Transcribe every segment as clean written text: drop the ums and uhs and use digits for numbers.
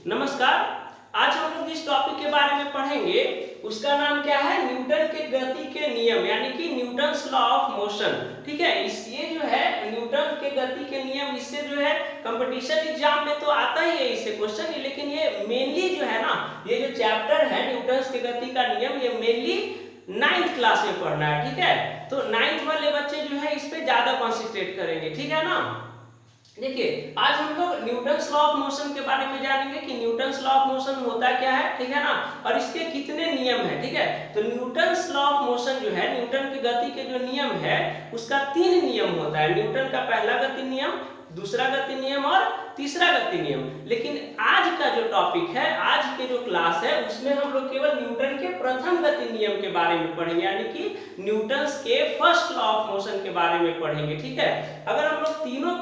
नमस्कार। आज हम लोग जिस टॉपिक के बारे में पढ़ेंगे उसका नाम क्या है, न्यूटन के गति के नियम यानी कि न्यूटन्स लॉ ऑफ मोशन। ठीक है, इस ये जो है न्यूटन के गति के नियम, इससे जो है कंपटीशन एग्जाम में तो आता ही है इससे क्वेश्चन, लेकिन ये मेनली जो है ना, ये जो चैप्टर है न्यूटन्स के गति का नियम, ये मेनली 9th क्लास में पढ़ना है। ठीक है, तो 9th वाले बच्चे जो है इस पे ज्यादा कॉन्सेंट्रेट करेंगे। ठीक है ना। देखिए, आज हम लोग न्यूटन्स लॉ ऑफ मोशन के बारे में जानेंगे कि न्यूटन्स लॉ ऑफ मोशन होता क्या है। ठीक है ना, और इसके कितने नियम हैं। ठीक है, तो न्यूटन्स लॉ ऑफ मोशन जो है, न्यूटन की गति के जो नियम है उसका 3 नियम होता है। न्यूटन का पहला गति नियम, दूसरा गति नियम और तीसरा गति नियम। लेकिन आज का जो टॉपिक है, आज के जो क्लास है, उसमें हम लोग केवल न्यूटन के प्रथम गति नियम के बारे में पढ़ेंगे, यानी कि न्यूटन्स के फर्स्ट लॉ ऑफ मोशन के बारे में पढ़ेंगे। ठीक है, अगर हम लोग तीनों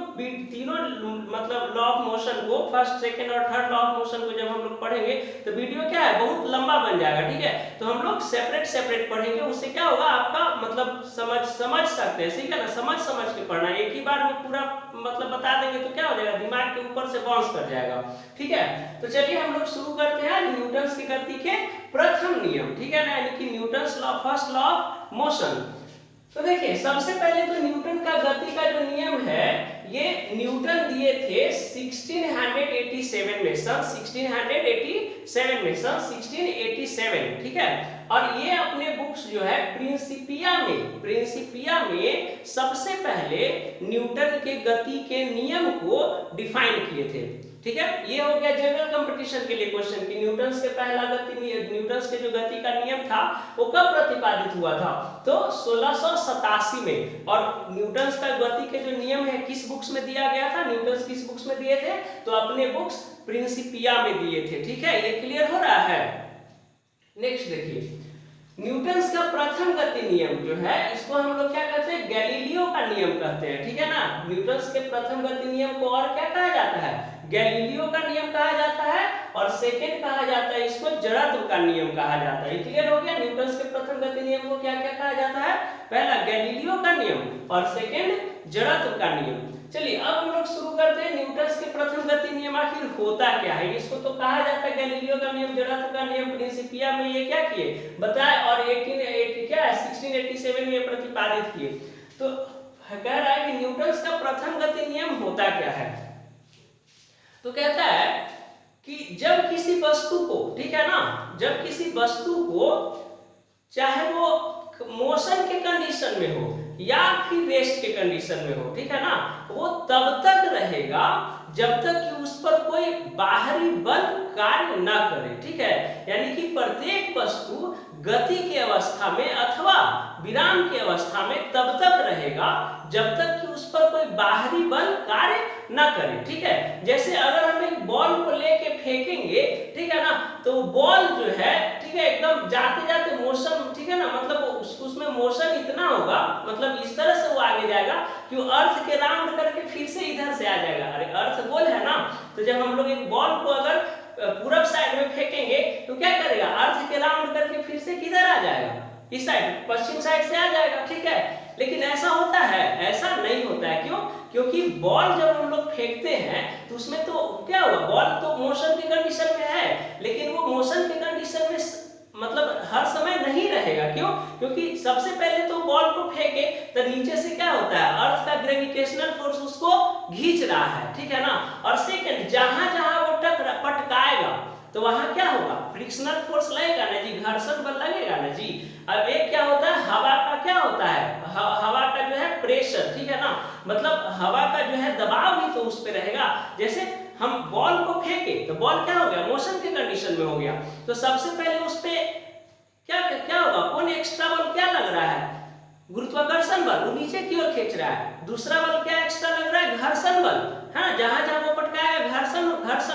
मतलब लॉ ऑफ मोशन को, फर्स्ट सेकंड और थर्ड लॉ ऑफ मोशन को जब हम लोग पढ़ेंगे तो वीडियो क्या है, बहुत लंबा बन जाएगा। ठीक है, तो हम लोग सेपरेट पढ़ेंगे, उससे क्या होगा, आपका मतलब समझ सकते हैं। ठीक है ना, समझ के पढ़ना, एक ही बार में पूरा मतलब बता देंगे तो क्या हो जाएगा, दिमाग के ऊपर से बाउंस कर जाएगा। ठीक है, तो चलिए हम लोग शुरू करते हैं न्यूटन की गति के प्रथम नियम। ठीक है ना, यानी कि Newton's law, first law of motion. तो देखिए, सबसे पहले तो न्यूटन का गति का जो नियम है, ये न्यूटन दिए थे 1687 में, सन 1687। ठीक है, और ये अपने बुक्स जो है प्रिंसिपिया में सबसे पहले न्यूटन के गति के नियम को डिफाइन किए थे। ठीक है, ये हो गया जनरल कंपटीशन के लिए क्वेश्चन कि न्यूटन के पहला न्यूटन के जो गति का नियम था वो कब प्रतिपादित हुआ था, तो 1687 में। और न्यूटन का गति के जो नियम है किस बुक्स में दिया गया था, न्यूटन किस बुक्स में दिए थे, तो अपने बुक्स प्रिंसिपिया में दिए थे। ठीक है, ये क्लियर हो रहा है। नेक्स्ट देखिए, न्यूटन का प्रथम गति नियम जो है, इसको हम लोग क्या कहते हैं, गैलीलियो का नियम कहते हैं। ठीक है ना, न्यूटन के प्रथम गति नियम को और क्या कहा जाता है, गैलीलियो का नियम कहा जाता है, और सेकंड कहा जाता है इसको जड़त्व का नियम कहा जाता है। क्लियर हो गया, न्यूटन के प्रथम गति नियम को क्या क्या कहा जाता है, पहला गैलीलियो का नियम और सेकंड जड़त्व का नियम। चलिए अब हम लोग शुरू करते हैं, न्यूटन के प्रथम गति नियम आखिर होता क्या है। इसको तो कहा जाता है गैलीलियो का नियम, जड़त्व का नियम, प्रिंसिपिया में ये क्या किए बताए, और 1687 में प्रतिपादित किए। तो कह रहा है कि न्यूटन का प्रथम गति नियम होता क्या है, तो कहता है कि जब किसी वस्तु को, ठीक है ना, जब किसी वस्तु को चाहे वो मोशन के कंडीशन में हो या फिर रेस्ट के कंडीशन में हो, ठीक है ना, वो तब तक रहेगा जब तक कि उस पर कोई बाहरी बल कार्य न करे। ठीक है, यानी कि प्रत्येक वस्तु गति की अवस्था में अथवा विराम की अवस्था में तब तक रहेगा जब तक कि उस पर कोई बाहरी बल कार्य न करे। ठीक है, जैसे अगर हम एक बॉल को लेके फेंकेंगे, ठीक है ना, तो बॉल जो है, ठीक है, एकदम जाते जाते मोशन, ठीक है ना, मतलब उसमें मोशन इतना होगा, मतलब इस तरह से वो आगे जाएगा कि वो अर्थ के राउंड करके फिर से इधर से आ जाएगा। अरे अर्थ गोल है ना, तो जब हम लोग एक बॉल को अगर पूरब साइड में फेंकेंगे तो क्या करेगा, अर्थ के राउंड करके फिर से किधर आ जाएगा, इस साइड, पश्चिम साइड से आ जाएगा। ठीक है, लेकिन ऐसा होता है, ऐसा नहीं होता है। क्यों, क्योंकि बॉल जब हम लोग फेंकते हैं तो उसमें तो क्या हुआ, बॉल तो मोशन की कंडीशन में है, लेकिन वो मोशन की कंडीशन में मतलब हर समय नहीं रहेगा। क्यों, क्योंकि सबसे पहले तो बॉल को फेंके तो नीचे से क्या होता है, अर्थ का ग्रेविटेशनल फोर्स उसको खींच रहा है। ठीक है ना, और सेकंड जहां जहां वो पटकाएगा तो वहां क्या होगा, फ्रिक्शनल फोर्स लगेगा ना जी, घर्षण बल लगेगा ना जी। अब एक क्या होता है, हवा का क्या होता है, हवा का जो है प्रेशर, ठीक है ना, मतलब हवा का जो है दबाव भी तो उस पे रहेगा। जैसे हम बॉल को फेंके तो बॉल क्या हो गया, मोशन के कंडीशन में हो गया, तो सबसे पहले उस पे क्या क्या होगा, कौन एक्स्ट्रा बल क्या लग रहा है, गुरुत्वाकर्षण बल, वो नीचे की ओर खींच रहा है। दूसरा बल क्या एक्स्ट्रा लग रहा है, घर्षण बल, है ना, जहां जहां वो पटकाएगा घर्षण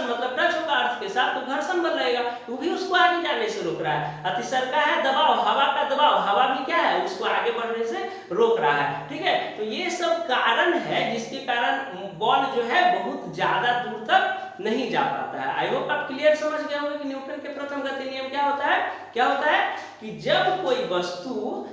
मतलब टच होगा अर्थ के साथ तो घर्षण बल लगेगा, वो भी उसको आगे जाने से रोक रहा है। और तीसरा का है दबाव, हवा का दबाव, हवा भी क्या है, उसको आगे बढ़ने से रोक रहा है। ठीक है, तो ये सब कारण है जिसके कारण बॉल जो है बहुत ज्यादा दूर तक नहीं जा पाता है। आई होप आप क्लियर समझ गए होंगे कि न्यूटन के प्रथम गति नियम क्या होता है, क्या होता है कि जब कोई वस्तु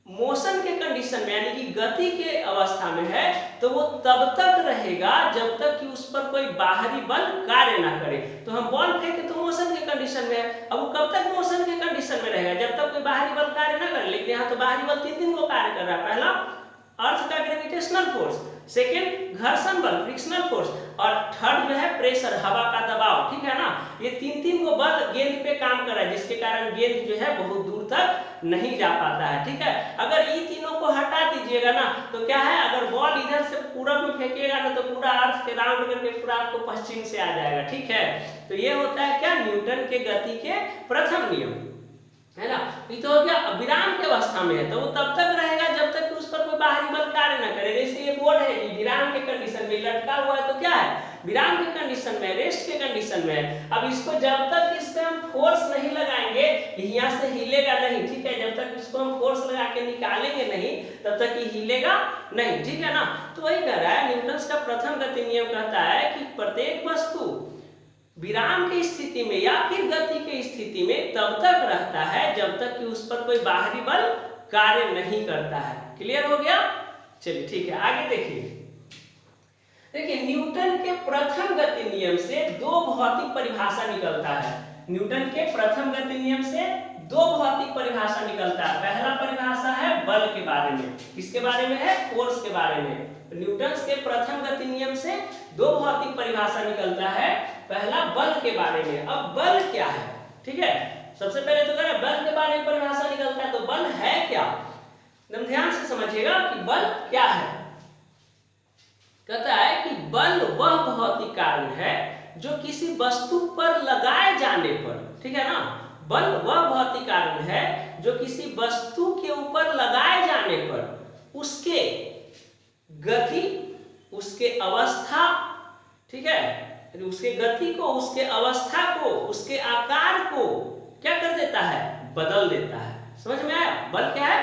मोशन के कंडीशन में यानी कि गति के अवस्था में है तो वो तब तक रहेगा जब तक कि उस पर कोई बाहरी बल कार्य ना करे। तो हम बॉल फेंके तो मोशन के कंडीशन में है, अब वो कब तक मोशन के कंडीशन में रहेगा, जब तक कोई बाहरी बल कार्य ना करे। लेकिन यहाँ तो बाहरी बल तीन को कार्य कर रहा है। पहला अर्थ का ग्रेविटेशनल फोर्स, सेकेंड घर्षण बल फ्रिक्शनल फोर्स, और थर्ड जो है प्रेशर हवा का दबाव, ठीक है ना। ये तीन को बल गेंद पे काम कर रहा है जिसके कारण गेंद जो है बहुत दूर तक नहीं जा पाता है, ठीक है। अगर ये तीनों को हटा दीजिएगा ना तो क्या है, अगर बॉल इधर से पूरब में फेंकिएगा ना तो पूरा अर्थ के राउंड करके पूरा आपको पश्चिम से आ जाएगा, ठीक है। तो ये होता है क्या, न्यूटन के गति के प्रथम नियम, है ना। ये तो हो गया। विराम के अवस्था में है तो वो तब तक रहेगा जब तक कि उस पर कोई बाहरी बल कार्य न करे। जैसे ये बोर्ड है कि विराम के कंडीशन में लटका हुआ है तो क्या है, विराम के कंडीशन में, रेस्ट के कंडीशन में। अब इसको जब तक इस पे हम फोर्स नहीं लगाएंगे यहाँ से हिलेगा नहीं, ठीक है। जब तक इसको हम फोर्स लगा के निकालेंगे नहीं तब तक ये हिलेगा नहीं, ठीक है ना। तो वही कह रहा है न्यूटन का प्रथम गति नियम कहता है कि प्रत्येक वस्तु विराम की स्थिति में या फिर गति की स्थिति में तब तक रहता है जब तक कि उस पर कोई बाहरी बल कार्य नहीं करता है। क्लियर हो गया। चलिए ठीक है, आगे देखिए। देखिए न्यूटन के प्रथम गति नियम से दो भौतिक परिभाषा निकलता है। न्यूटन के प्रथम गति नियम से दो भौतिक परिभाषा निकलता है। पहला परिभाषा है बल के बारे में, किसके बारे में है, फोर्स के बारे में। न्यूटन के प्रथम गति नियम से दो भौतिक परिभाषा निकलता है। पहला बल के बारे में। अब बल क्या है, ठीक है। सबसे पहले तो करें बल के बारे में परिभाषा निकलता है तो बल है क्या, एकदम ध्यान से समझिएगा कि बल क्या है। कहता है कि बल वह भौतिक कारण है जो किसी वस्तु पर लगाए जाने पर, ठीक है ना। बल वह भौतिक कारण है जो किसी वस्तु के ऊपर लगाए जाने पर उसके गति, उसके अवस्था, ठीक है, उसके गति को, उसके अवस्था को, उसके आकार को क्या कर देता है, बदल देता है। समझ में आया। बल क्या है,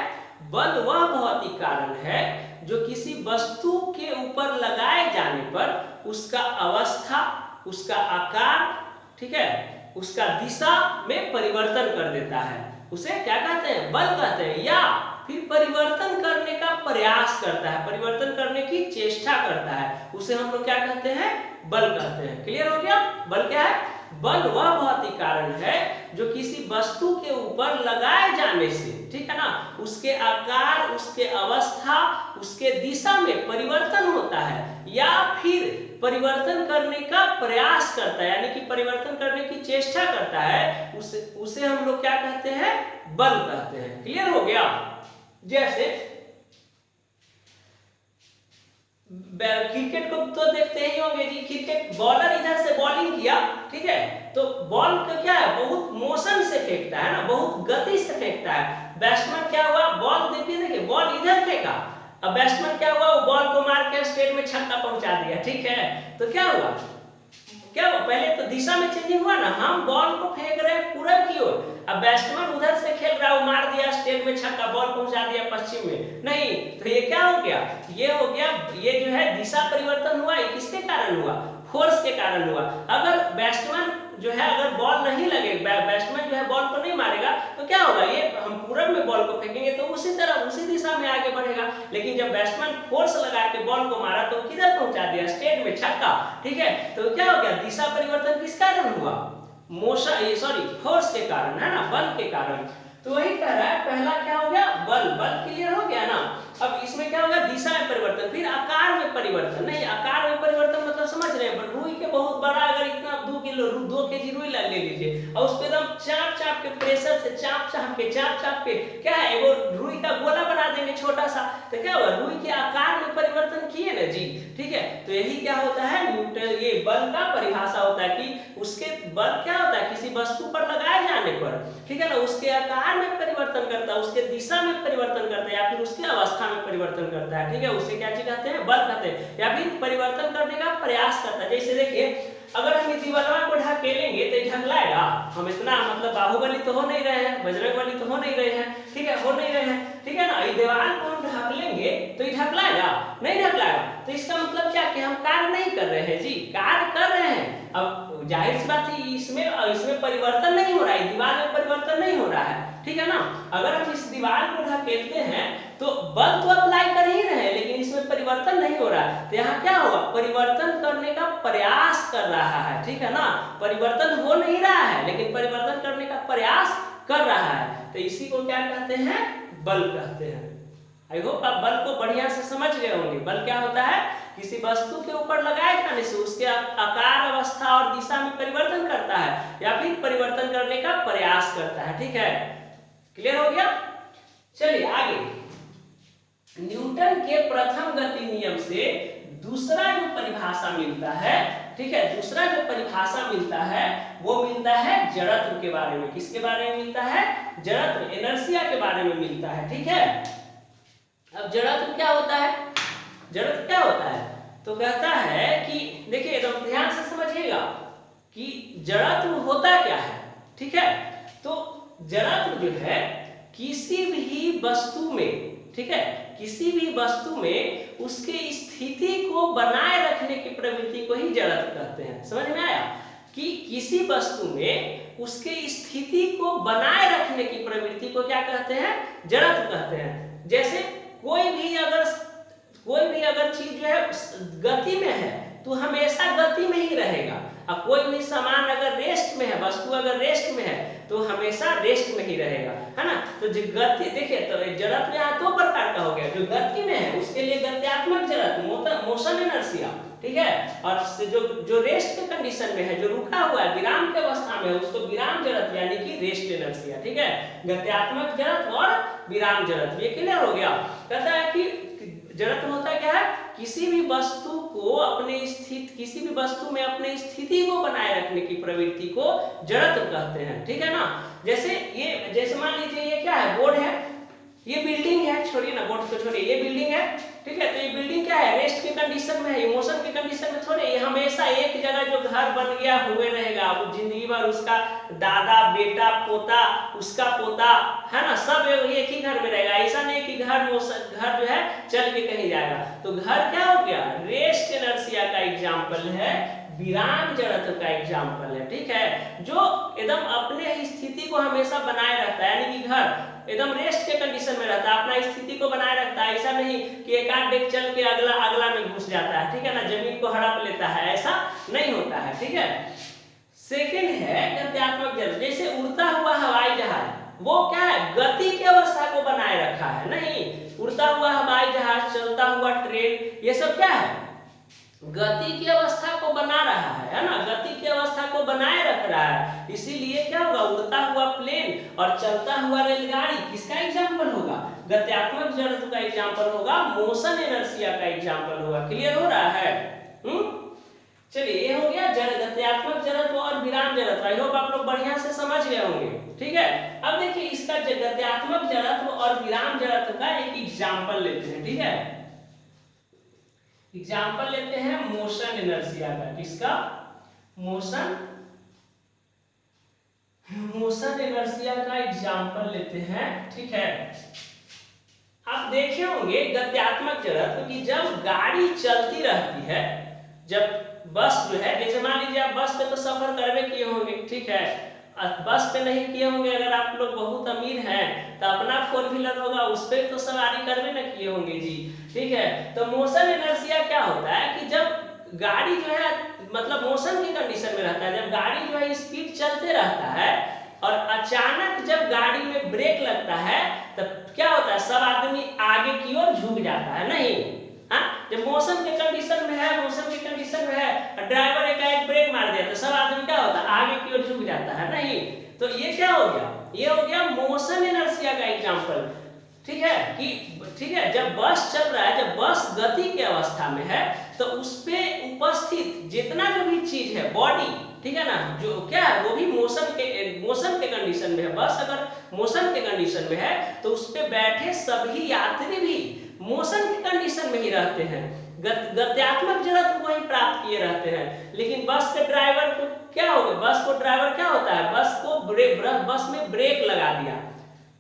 बल वह भौतिक कारण है जो किसी वस्तु के ऊपर लगाए जाने पर उसका अवस्था, उसका आकार, ठीक है, उसका दिशा में परिवर्तन कर देता है। उसे क्या कहते हैं, बल कहते हैं। या फिर परिवर्तन करने का प्रयास करता है, परिवर्तन करने की चेष्टा करता है, उसे हम लोग क्या कहते हैं, बल कहते हैं। क्लियर हो गया। बल क्या है, बल वह भौतिक कारण है जो किसी वस्तु के ऊपर लगाए जाने से, ठीक है ना, उसके आकार, उसके अवस्था, उसके दिशा में परिवर्तन होता है या फिर परिवर्तन करने का प्रयास करता है, यानी कि परिवर्तन करने की चेष्टा करता है, उसे हम लोग क्या कहते हैं, बल कहते हैं। क्लियर हो गया। जैसे क्रिकेट को तो देखते ही होंगे जी, क्रिकेट बॉलर इधर से बॉलिंग किया, ठीक है, तो बॉल का क्या है, बहुत मोशन से फेंकता है ना, बहुत गति से फेंकता है। बैट्समैन क्या हुआ, बॉल देखिए बॉल इधर फेंका, अब बैट्समैन क्या हुआ, वो बॉल को मार के स्ट्रेट में छक्का पहुंचा दिया, ठीक है। तो क्या हुआ, पहले तो दिशा में चेंजिंग हुआ ना, हम बॉल को फेंक रहे हैं पूरब की ओर, अब बैट्समैन उधर से खेल रहा है, वो मार दिया स्ट्रेट में छक्का, बॉल पहुंचा दिया पश्चिम में, नहीं। तो ये क्या हो गया, ये हो गया, ये जो है दिशा परिवर्तन हुआ, ये किसके कारण हुआ, फोर्स के कारण हुआ। अगर बैट्समैन जो है, अगर बॉल नहीं लगे, बैट्समैन जो है बॉल को नहीं मारेगा तो क्या होगा, ये हम पूरब में बॉल को फेंकेंगे तो उसी तरह उसी दिशा में आगे बढ़ेगा। लेकिन जब बैट्समैन फोर्स लगा के बॉल को मारा तो किधर पहुंचा दिया, स्ट्रेट में छक्का, ठीक है। तो क्या हो गया, दिशा परिवर्तन किस कारण हुआ, मोशन, सॉरी फोर्स के कारण, है ना, बल के कारण। तो वही कह रहा है, पहला क्या हो गया, बल। बल क्लियर हो गया ना। अब इसमें क्या होगा, दिशा में परिवर्तन, फिर आकार में परिवर्तन। नहीं, आकार में परिवर्तन मतलब समझ रहे हैं, रुई के बहुत बड़ा, अगर इतना 2 किलो 2 केजी रुई ले लीजिए और उसको एकदम चाप चाप के, प्रेशर से चाप चाप के क्या है, वो रुई का गोला बना देंगे छोटा सा, तो क्या होगा, रुई के आकार में परिवर्तन किए ना जी, ठीक है। तो यही क्या होता है, न्यूटन, ये बल का परिभाषा होता है कि उसके बल क्या होता है, किसी वस्तु पर लगाए जाने पर, ठीक है ना, उसके आकार में परिवर्तन करता है, उसके दिशा में परिवर्तन करता है या फिर उसकी अवस्था में परिवर्तन करता है, ठीक है। उसे क्या चीज कहते हैं, बल कहते हैं। या फिर परिवर्तन करने का प्रयास करता है। जैसे देखिए, अगर हम इस दीवार को ढकेलेंगे तो ढकलाएगा, हम इतना मतलब बाहुबली तो हो नहीं रहे हैं, बजरंगबली तो हो नहीं रहे हैं, ठीक है, हो नहीं रहे हैं, ठीक है ना। इस दीवार को हम ढक लेंगे तो ये ढकलाएगा, नहीं ढकलाएगा। तो इसका मतलब क्या कि हम कार्य नहीं कर रहे हैं जी, कार्य कर रहे हैं। अब जाहिर सी बात है, इसमें परिवर्तन नहीं हो रहा है, दीवार में परिवर्तन नहीं हो रहा है, ठीक है ना। अगर हम इस दीवार को ढकेलते हैं तो बल तो अप्लाई कर ही रहे हैं, लेकिन इसमें परिवर्तन नहीं हो रहा है। तो यहाँ क्या होगा, परिवर्तन करने का प्रयास कर रहा है, ठीक है ना। परिवर्तन हो नहीं रहा है, लेकिन परिवर्तन करने का प्रयास कर रहा है। तो इसी को क्या कहते हैं, बल कहते हैं। आई होप आप बल को बढ़िया से समझ गए होंगे। बल क्या होता है, किसी वस्तु के ऊपर लगाए जाने से उसके आकार, अवस्था और दिशा में परिवर्तन करता है या फिर परिवर्तन करने का प्रयास करता है, ठीक है। क्लियर हो गया। चलिए आगे, न्यूटन के प्रथम गति नियम से दूसरा जो परिभाषा मिलता है, ठीक है, दूसरा जो परिभाषा मिलता है वो मिलता है जड़त्व के बारे में। किसके बारे में मिलता है, जड़त्व, इनर्शिया के बारे में मिलता है, ठीक है। अब जड़त्व क्या होता है, जड़त्व क्या होता है, तो कहता है कि देखिए एकदम ध्यान से समझिएगा कि जड़त्व होता क्या है, ठीक है। तो जड़त्व जो है किसी भी वस्तु में, ठीक है, किसी भी वस्तु में उसके स्थिति को बनाए रखने की प्रवृत्ति को ही जड़त्व कहते हैं। समझ में आया कि किसी वस्तु में उसके स्थिति को बनाए रखने की प्रवृत्ति को क्या कहते हैं, जड़त्व कहते हैं। जैसे कोई भी अगर चीज जो है गति में है तो हमेशा गति में ही रहेगा, और कोई भी सामान अगर रेस्ट में है, वस्तु अगर रेस्ट में है तो हमेशा रेस्ट में ही रहेगा, है ना। तो जो गति, देखिए तो जड़त्व यहाँ दो प्रकार का हो गया। जो गति में है उसके लिए गत्यात्मक जड़त्व, मोशन इनर्शिया, ठीक है। और जो रेस्ट के कंडीशन में है, जो रुका हुआ है, विराम के अवस्था में है, उसको विराम जड़त्व यानी कि रेस्ट इनर्शिया, ठीक है। गत्यात्मक जड़त्व और विराम जड़त्व, ये क्लियर हो गया। कहता है कि जड़त्व होता क्या है, किसी भी वस्तु में अपने स्थिति को बनाए रखने की प्रवृत्ति को जड़त्व कहते हैं, ठीक है ना। जैसे मान लीजिए ये क्या है, बोर्ड है, ये बिल्डिंग है, छोड़िए ना बोर्ड को छोड़िए, ये बिल्डिंग है, ठीक है। तो ये बिल्डिंग क्या है, रेस्ट की कंडीशन में है, मोशन की कंडीशन में थोड़े, ये हमेशा एक जगह जो घर बन गया हुए रहेगा, वो जिंदगी भर उसका दादा, बेटा, पोता, उसका पोता, है ना, सब एक ही घर में रहेगा। ऐसा नहीं कि घर जो है चल के कहीं जाएगा। तो घर क्या हो गया, रेस्ट इनर्शिया का एग्जाम्पल है, विराम जड़त्व का एग्जाम्पल है, ठीक है। जो एकदम अपने स्थिति को हमेशा बनाए रखता है, यानी कि घर एकदम रेस्ट के कंडीशन में रहता है, अपना स्थिति को बनाए रखता है। ऐसा नहीं कि एक आध डेग चल के अगला में घुस जाता है, ठीक है ना, जमीन को हड़प लेता है, ऐसा नहीं होता है, ठीक है। सेकंड है गत्यात्मक जड़त्व। जैसे उड़ता हुआ हवाई जहाज, वो क्या है, गति की अवस्था को बनाए रखा है, नहीं। उड़ता हुआ हवाई जहाज, चलता हुआ ट्रेन, ये सब क्या है, गति की अवस्था को बना रहा है ना, गति की अवस्था को बनाए रख रहा है। इसीलिए क्या होगा, उड़ता हुआ प्लेन और चलता हुआ रेलगाड़ी किसका एग्जाम्पल होगा, गत्यात्मक जड़त्व का एग्जाम्पल होगा, मोशन इनर्शिया का एग्जाम्पल होगा। क्लियर हो रहा है। चलिए, ये हो गया गत्यात्मक जड़त्व और विराम जड़त्व। आई होप आप लोग बढ़िया से समझ गए होंगे, ठीक है। अब देखिए इसका गत्यात्मक जड़त्व और विराम जड़त्व का एक एग्जाम्पल लेते हैं, ठीक है। एग्जाम्पल लेते हैं मोशन इनर्शिया का। किसका, मोशन इनर्शिया का एग्जाम्पल लेते हैं, ठीक है। आप देखे होंगे गत्यात्मक जड़त्व कि जब गाड़ी चलती रहती है, जब बस जो है, जैसे मान लीजिए आप बस पे तो सफर करवे किए होंगे, ठीक है। बस पे नहीं किए होंगे, अगर आप लोग बहुत अमीर हैं तो अपना 4 व्हीलर होगा, उस पर तो सवारी करवे न किए होंगे जी, ठीक है। तो मोशन इनर्शिया क्या होता है कि जब गाड़ी जो है मतलब मोशन की कंडीशन में रहता है, जब गाड़ी जो है स्पीड चलते रहता है और अचानक जब गाड़ी में ब्रेक लगता है तब क्या होता है, सब आदमी आगे की ओर झुक जाता है, नहीं। जब मोशन के कंडीशन में है, ड्राइवर एकाएक ब्रेक मार दिया तो सब आदमी क्या होता है, आगे की ओर झुक जाता है, नहीं। तो ये क्या हो गया, ये हो गया मोशन इनर्शिया का एग्जांपल, ठीक है। जब बस चल रहा है, जब बस गति की अवस्था में है तो उस पे उपस्थित जितना जो भी चीज है, बॉडी, ठीक है ना, जो क्या है वो भी मोशन के कंडीशन में है। बस अगर मोशन के कंडीशन में है तो उस पे बैठे सभी यात्री भी मोशन की कंडीशन में ही रहते हैं, गत्यात्मक जड़त्व को ही प्राप्त किए रहते हैं। लेकिन बस के ड्राइवर को क्या हो गया, ड्राइवर क्या होता है, बस में ब्रेक लगा दिया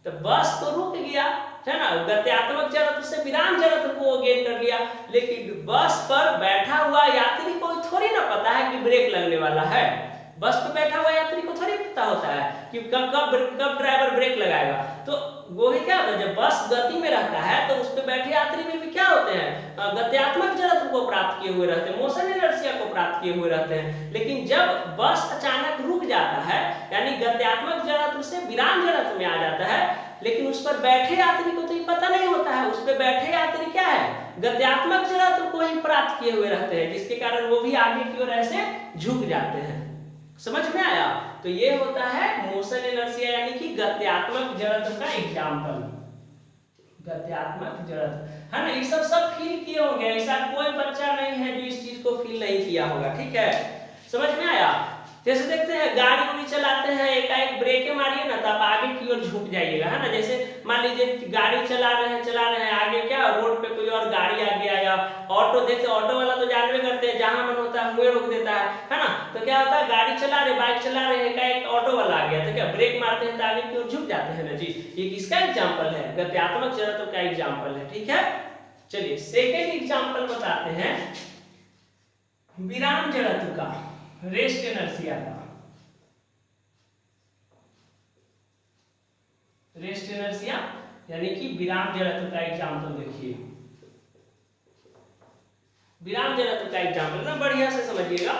तो बस तो रुक गया, है ना, गत्यात्मक जड़त्व से विराम जड़त्व को गेन कर लिया। लेकिन बस पर बैठा हुआ यात्री को थोड़ी ना पता है कि ब्रेक लगने वाला है, बस पे बैठा हुआ यात्री को थोड़ी पता होता है कि कब ड्राइवर ब्रेक लगाएगा। तो वो ही क्या होता है, जब बस गति में रहता है तो उस पे बैठे यात्री में भी क्या होते हैं, गत्यात्मक जड़त्व को प्राप्त किए हुए रहते हैं, मोशन इनर्शिया को प्राप्त किए हुए रहते हैं। लेकिन जब बस अचानक रुक जाता है यानी गत्यात्मक जड़त्व से विराम जड़त्व में आ जाता है, लेकिन उस पर बैठे यात्री को तो ये पता नहीं होता है, उस पर बैठे यात्री क्या है, गत्यात्मक जड़त्व को ही प्राप्त किए हुए रहते हैं, जिसके कारण वो भी आगे की ओर ऐसे झुक जाते हैं। समझ में आया? तो ये होता है मोशन इनर्शिया यानी कि गत्यात्मक जड़त्व का एग्जांपल। गत्यात्मक जड़त्व है ना, ये सब फील किए होंगे, ऐसा कोई बच्चा नहीं है जो इस चीज को फील नहीं किया होगा। ठीक है, समझ में आया? जैसे देखते हैं गाड़ी उड़ी चलाते हैं, एकाएक ब्रेक मारिए ना तो आप आगे की ओर झुक जाइएगा, है ना। जैसे मान लीजिए गाड़ी चला रहे हैं आगे क्या रोड पे कोई और गाड़ी आ गया, या ऑटो, देखते ऑटो वाला तो जानवे करते हैं जहां मन होता है मुंह रोक देता है ना। तो क्या होता है, गाड़ी चला रहे, बाइक चला रहे हैं, एकाएक ऑटो वाला आ गया तो क्या ब्रेक मारते हैं तो आगे की ओर झुक जाते हैं ना जी। ये किसका एग्जाम्पल है, गत्यात्मक जड़त्व का एग्जाम्पल है। ठीक है, चलिए सेकेंड एग्जाम्पल बताते हैं विराम जड़त्व का, रेस्ट इनर्शिया का। रेस्ट इनर्शिया यानी कि विराम जड़त्व का एग्जाम्पल देखिए। विराम जड़त्व का एग्जाम्पल ना बढ़िया से समझिएगा।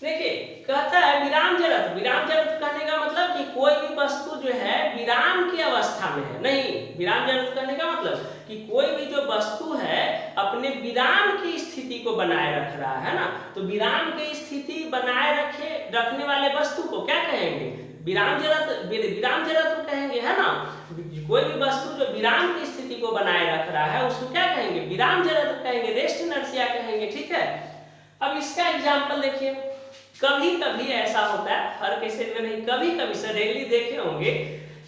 देखिए कहता है विराम जड़त्व, विराम जड़त्व कहने का मतलब कि कोई भी वस्तु जो है विराम की अवस्था में है। नहीं, विराम जड़त्व कहने का मतलब कि कोई भी जो वस्तु है अपने विराम की स्थिति को बनाए रख रहा है ना, तो विराम की स्थिति बनाए रखने वाले वस्तु को क्या कहेंगे, विराम जड़त्व कहेंगे, है ना। कोई भी वस्तु जो विराम की स्थिति को बनाए रख रहा है उसको क्या कहेंगे, विराम जड़त्व कहेंगे, रेस्ट इनर्शिया कहेंगे। ठीक है, अब इसका एग्जाम्पल देखिए। कभी कभी ऐसा होता है, हर केसेस में नहीं, कभी कभी सडेनली देखे होंगे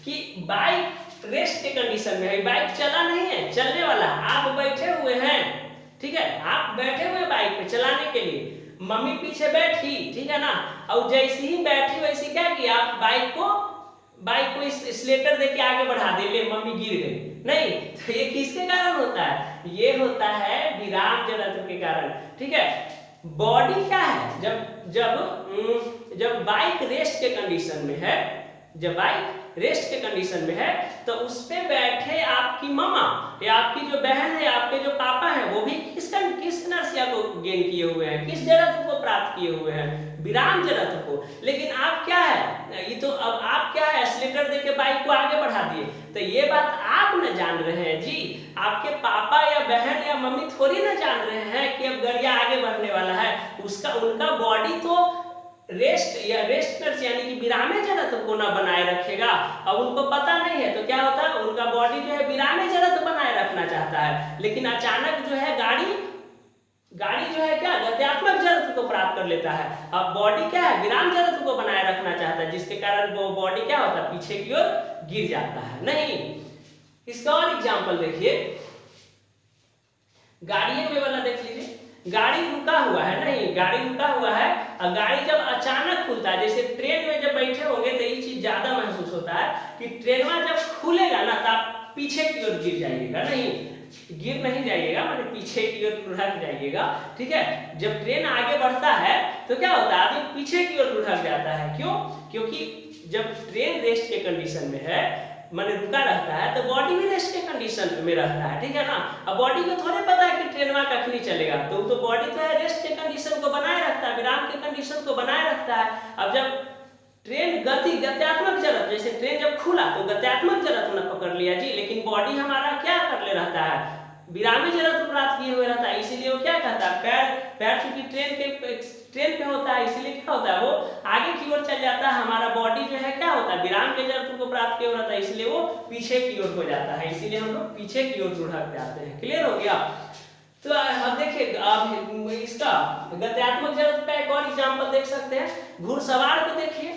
कि बाइक रेस्ट के कंडीशन में है, बाइक चला नहीं है, चलने वाला, आप बैठे हुए हैं, ठीक है, आप बैठे हुए बाइक पे चलाने के लिए, मम्मी पीछे बैठी, ठीक है ना, और जैसे ही बैठी वैसे क्या किया, आप बाइक को स्लेटर देके आगे बढ़ा दे, ले मम्मी गिर गई। नहीं, तो ये किसके कारण होता है, ये होता है विराम जड़त्व के कारण। ठीक है, बॉडी क्या है, जब बाइक रेस्ट के कंडीशन में है, जब बाइक रेस्ट के कंडीशन में है तो उस पे बैठे आपकी मामा या आपकी जो बहन है, आपके जो पापा है, वो भी किस इनर्शिया को गेन किए हुए हैं, किस जड़त्व को प्राप्त किए हुए हैं, विराम जड़त्व को। लेकिन आप क्या है, ये तो अब आप क्या है, एक्सीलरेटर देके बाइक को आगे बढ़ा दिए। तो ये बात आप न जान रहे हैं जी, आपके पापा या बहन या मम्मी थोड़ी ना जान रहे हैं कि अब गाड़ियां आगे बढ़ने वाला है। उनका बॉडी तो रेस्ट यानी कि विरामे जड़त्व को ना बनाए रखेगा। अब उनको पता नहीं है तो क्या होता है, उनका बॉडी जो है विरामे जड़त्व बनाए रखना चाहता है, लेकिन अचानक जो है गाड़ी जो है क्या, गत्यात्मक जड़त्व को प्राप्त कर लेता है। अब बॉडी क्या है, विराम जड़त्व को बनाए रखना चाहता है, जिसके कारण वो बॉडी क्या होता है, पीछे की ओर गिर जाता है। नहीं, इसका और एग्जाम्पल देखिए, गाड़ियों में वाला देख लीजिए, गाड़ी रुका हुआ है, नहीं गाड़ी रुका हुआ है, और गाड़ी जब अचानक खुलता है, जैसे ट्रेन में जब बैठे होंगे तो ये चीज ज्यादा महसूस होता है कि ट्रेन में जब खुलेगा ना तो आप पीछे की ओर गिर जाइएगा, गिर नहीं जाइएगा, मतलब पीछे की ओर लुढ़क जाइएगा। ठीक है, जब ट्रेन आगे बढ़ता है तो क्या होता है, आदमी पीछे की ओर लुढ़क जाता है। क्यों? क्योंकि जब ट्रेन रेस्ट के कंडीशन में है, माने रुका रहता है, तो बॉडी भी रेस्ट के कंडीशन में रहता है। ठीक है ना, अब बॉडी को थोड़े पता है कि ट्रेन कखनी चलेगा, तो बॉडी तो है रेस्ट के कंडीशन को बनाए रखता है, विराम के कंडीशन को बनाए रखता है। अब जब ट्रेन गत्यात्मक जड़त्व, जैसे ट्रेन जब खुला तो गत्यात्मक जड़त्व ने पकड़ लिया जी, लेकिन बॉडी हमारा क्या कर ले रहता है, विरामी जड़त्व प्राप्त किए हुए रहता है। इसीलिए वो क्या कहता है, पैर चूंकि ट्रेन पे होता है, इसीलिए क्या होता है, वो आगे की ओर चल जाता है। हमारा बॉडी जो है क्या होता है, विराम के जड़त्व को प्राप्त किया हुआ रहता है, इसलिए वो पीछे की ओर हो जाता है, इसीलिए हम लोग पीछे की ओर लुढ़क जाते हैं। क्लियर हो गया? तो अब देखिए, अब इसका गत्यात्मक जड़त्व का एक और एग्जाम्पल देख सकते हैं। घुड़सवार को देखिए,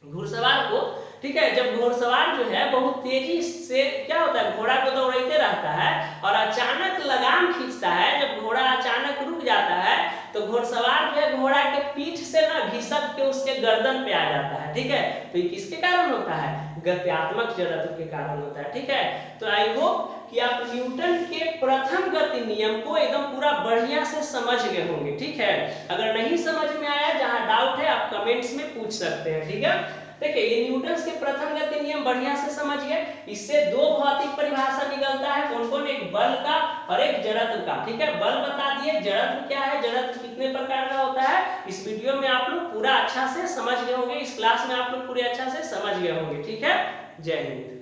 घुड़सवार को, ठीक है, जब घुड़सवार जो है बहुत तेजी से क्या होता है, घोड़ा को दौड़ाते रहता है और अचानक लगाम खींचता है। जब घोड़ा अचानक रुक जाता है तो घुड़सवार जो है घोड़ा के पीठ से ना घिसक के उसके गर्दन पे आ जाता है। ठीक है, तो ये किसके कारण होता है, गत्यात्मक जड़त्व के कारण होता है। ठीक है, तो आई होप कि आप न्यूटन के प्रथम गति नियम को एकदम पूरा बढ़िया से समझ गए होंगे। ठीक है, अगर नहीं समझ में आया, जहां डाउट है आप आप कमेंट्स में पूछ सकते हैं, ठीक है। देखिए ये न्यूटन के प्रथम गति नियम बढ़िया से समझ गए। इससे दो भौतिक परिभाषा निकलता है, कौन कौन, एक बल का और एक जड़त्व का, ठीक है। बल बता दिए, जड़त्व क्या है, जड़त्व कितने प्रकार का होता है, इस वीडियो में आप लोग पूरा अच्छा से समझ गए होंगे, इस क्लास में आप लोग पूरे अच्छा से समझ गए होंगे, ठीक है। जय हिंद।